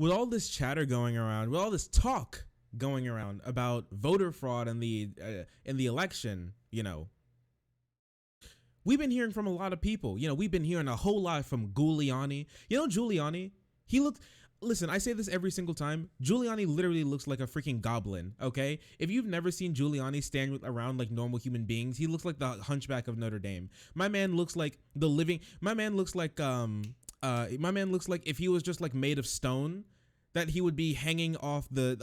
with all this chatter going around, with all this talk going around about voter fraud in the election, we've been hearing from a lot of people. We've been hearing a whole lot from Giuliani. Giuliani, listen, I say this every single time. Giuliani literally looks like a freaking goblin, okay? If you've never seen Giuliani stand around like normal human beings, he looks like the Hunchback of Notre Dame. My man looks like my man looks like if he was just like made of stone, that he would be hanging off the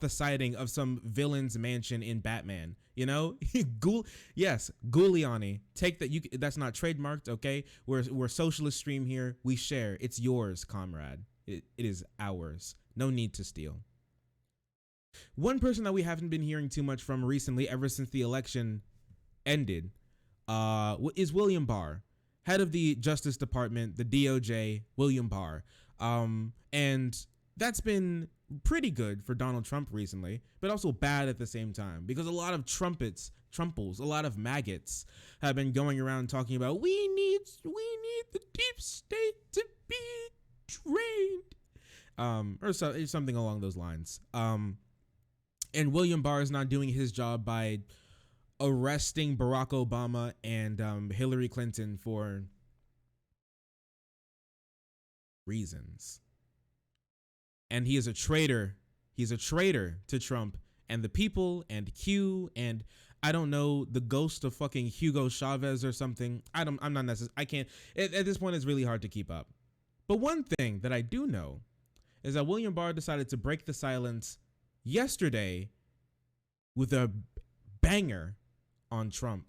siding of some villain's mansion in Batman. Yes, Giuliani. Take that. That's not trademarked. Okay, we're socialist stream here. We share. It's yours, comrade. It is ours. No need to steal. One person that we haven't been hearing too much from recently, ever since the election ended, is William Barr, head of the Justice Department, the DOJ. William Barr, and that's been pretty good for Donald Trump recently, but also bad at the same time, because a lot of trumples, a lot of maggots have been going around talking about we need the deep state to be trained, or something along those lines. And William Barr is not doing his job by arresting Barack Obama and Hillary Clinton for reasons. And he is a traitor. He's a traitor to Trump and the people and Q and I don't know, the ghost of fucking Hugo Chavez or something. I'm not necessarily, I can't, at this point it's really hard to keep up. But one thing that I do know is that William Barr decided to break the silence yesterday with a banger on Trump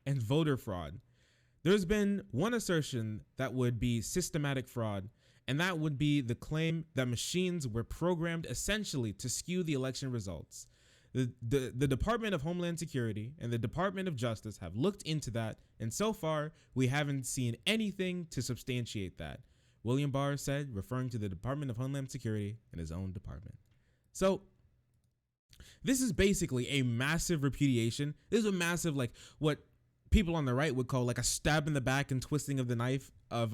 and voter fraud. There's been one assertion that would be systematic fraud, and that would be the claim that machines were programmed essentially to skew the election results. The Department of Homeland Security and the Department of Justice have looked into that, and so far, we haven't seen anything to substantiate that. William Barr said, referring to the Department of Homeland Security and his own department. So, this is basically a massive repudiation. This is a massive, like, what people on the right would call like a stab in the back and twisting of the knife of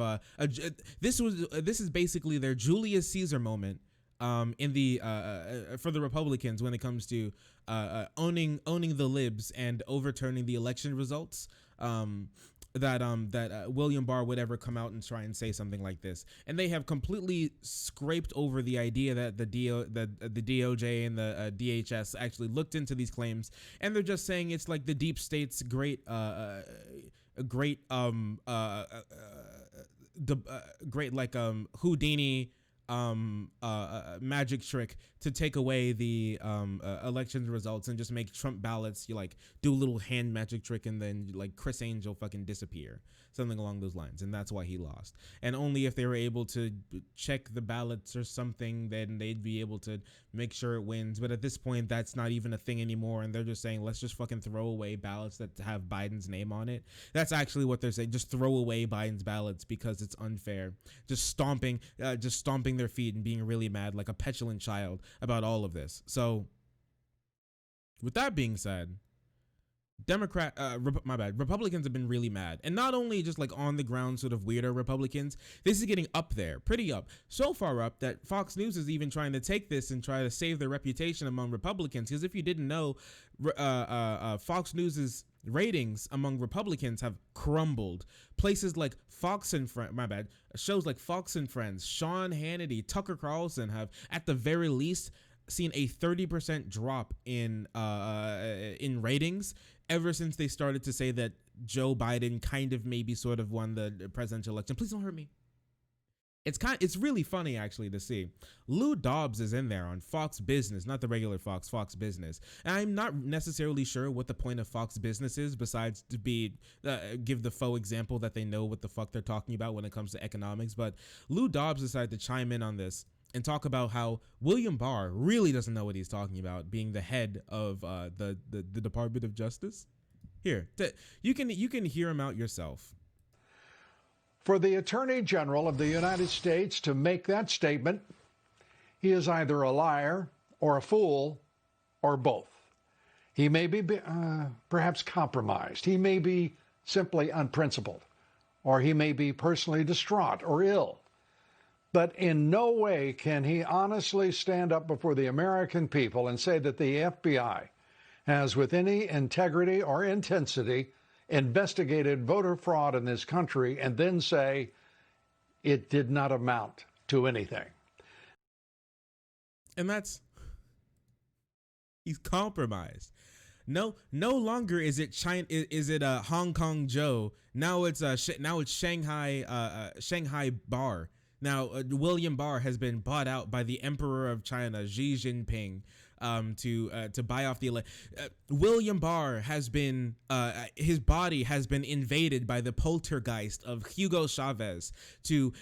this is basically their Julius Caesar moment in the for the Republicans when it comes to owning the libs and overturning the election results, that William Barr would ever come out and try and say something like this. And they have completely scraped over the idea that the DOJ and the DHS actually looked into these claims, and they're just saying it's like the deep state's great Houdini magic trick to take away the election results and just make Trump ballots, you like do a little hand magic trick and then like Chris Angel fucking disappear, something along those lines. And that's why he lost. And only if they were able to check the ballots or something, then they'd be able to make sure it wins. But at this point, that's not even a thing anymore. And they're just saying, let's just fucking throw away ballots that have Biden's name on it. That's actually what they're saying. Just throw away Biden's ballots because it's unfair. Just stomping their feet and being really mad like a petulant child about all of this. So with that being said, Republicans have been really mad, and not only just like on the ground sort of weirdo Republicans. This is getting up there, pretty up, so far up that Fox News is even trying to take this and try to save their reputation among Republicans. Because if you didn't know, Fox News's ratings among Republicans have crumbled. Places like Fox and Friends, shows like Fox and Friends, Sean Hannity, Tucker Carlson have at the very least seen a 30% drop in ratings ever since they started to say that Joe Biden kind of maybe sort of won the presidential election. Please don't hurt me. It's really funny actually to see. Lou Dobbs is in there on Fox Business, not the regular Fox Business. And I'm not necessarily sure what the point of Fox Business is besides to be give the faux example that they know what the fuck they're talking about when it comes to economics. But Lou Dobbs decided to chime in on this and talk about how William Barr really doesn't know what he's talking about, being the head of the Department of Justice. Here, you can hear him out yourself. For the Attorney General of the United States to make that statement, he is either a liar or a fool or both. He may be perhaps compromised. He may be simply unprincipled, or he may be personally distraught or ill. But in no way can he honestly stand up before the American people and say that the FBI has, with any integrity or intensity, investigated voter fraud in this country and then say it did not amount to anything. And he's compromised. No longer is it China. Is it Hong Kong Joe? Now it's Shanghai Barr. Now William Barr has been bought out by the Emperor of China, Xi Jinping, to buy off the William Barr has been his body has been invaded by the poltergeist of Hugo Chavez to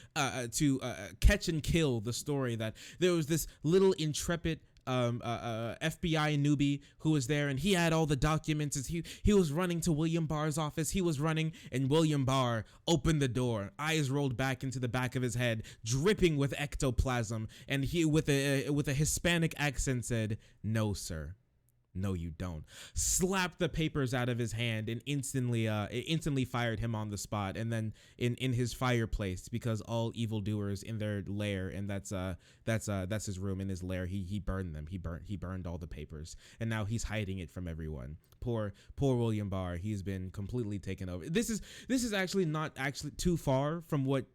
catch and kill the story that there was this little intrepid FBI newbie who was there, and he had all the documents. As he was running to William Barr's office. He was running, and William Barr opened the door, eyes rolled back into the back of his head, dripping with ectoplasm, and he with a Hispanic accent said, "No, sir. No, you don't." Slapped the papers out of his hand and instantly fired him on the spot, and then in his fireplace, because all evildoers in their lair, and that's his room, in his lair, he burned them. He burned all the papers, and now he's hiding it from everyone. Poor William Barr. He's been completely taken over. This is actually not actually too far from what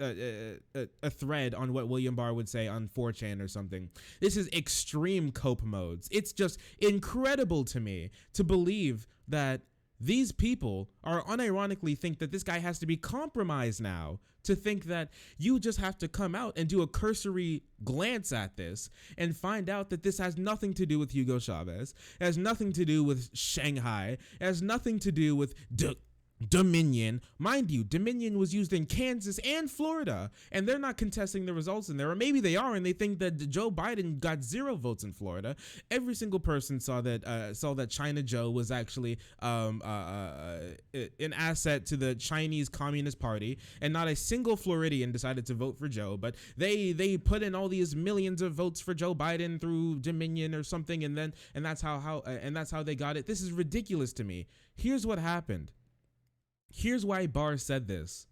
a thread on what William Barr would say on 4chan or something. This is extreme cope modes. It's just incredible to me to believe that these people are unironically think that this guy has to be compromised now, to think that you just have to come out and do a cursory glance at this and find out that this has nothing to do with Hugo Chavez, it has nothing to do with Shanghai, it has nothing to do with Dominion. Mind you, Dominion was used in Kansas and Florida, and they're not contesting the results in there, or maybe they are, and they think that Joe Biden got 0 votes in Florida. Every single person saw that China Joe was actually an asset to the Chinese Communist Party, and not a single Floridian decided to vote for Joe, but they put in all these millions of votes for Joe Biden through Dominion or something, and that's how they got it. This is ridiculous to me. Here's what happened. Here's why Barr said this.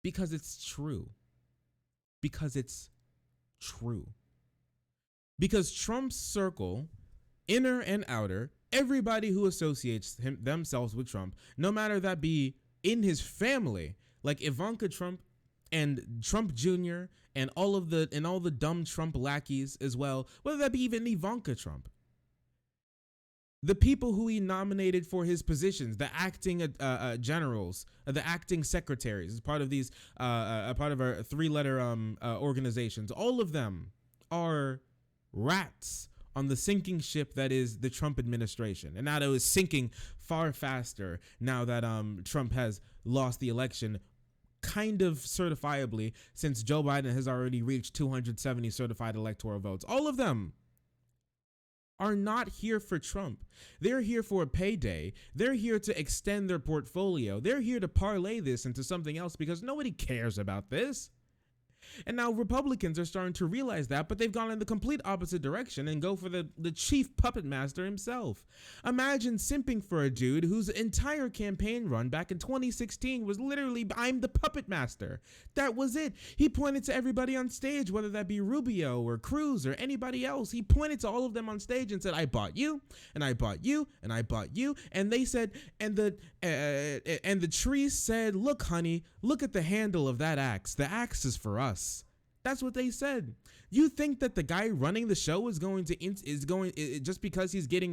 Because it's true. Because it's true. Because Trump's circle, inner and outer, everybody who associates themselves with Trump, no matter that be in his family, like Ivanka Trump and Trump Jr. and all the dumb Trump lackeys as well, whether that be even Ivanka Trump. The people who he nominated for his positions, the acting generals, the acting secretaries, as part of these, part of our 3-letter organizations, all of them are rats on the sinking ship that is the Trump administration. And now it is sinking far faster now that Trump has lost the election, kind of certifiably, since Joe Biden has already reached 270 certified electoral votes. All of them are not here for Trump. They're here for a payday. They're here to extend their portfolio. They're here to parlay this into something else because nobody cares about this. And now Republicans are starting to realize that, but they've gone in the complete opposite direction and go for the chief puppet master himself. Imagine simping for a dude whose entire campaign run back in 2016 was literally, "I'm the puppet master." That was it. He pointed to everybody on stage, whether that be Rubio or Cruz or anybody else. He pointed to all of them on stage and said, "I bought you, and I bought you, and I bought you." And they said, and the tree said, "Look, honey, look at the handle of that axe. The axe is for us." That's what they said. You think that the guy running the show is going just because he's getting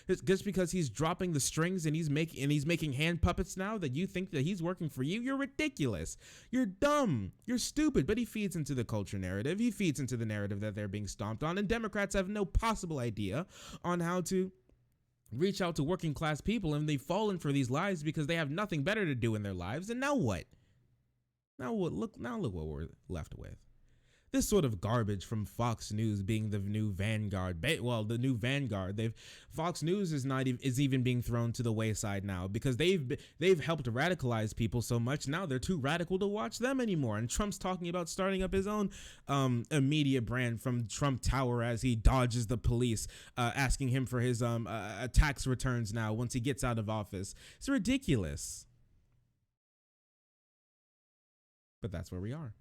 just because he's dropping the strings and he's making hand puppets now, that you think that he's working for you? You're ridiculous. You're dumb. You're stupid. But he feeds into the culture narrative. He feeds into the narrative that they're being stomped on, and Democrats have no possible idea on how to reach out to working class people, and they've fallen for these lies because they have nothing better to do in their lives. And now what? Look what we're left with. This sort of garbage from Fox News being the new vanguard. The new vanguard. Fox News is even being thrown to the wayside now because they've helped radicalize people so much. Now they're too radical to watch them anymore. And Trump's talking about starting up his own a media brand from Trump Tower as he dodges the police asking him for his tax returns now once he gets out of office. It's ridiculous. But that's where we are.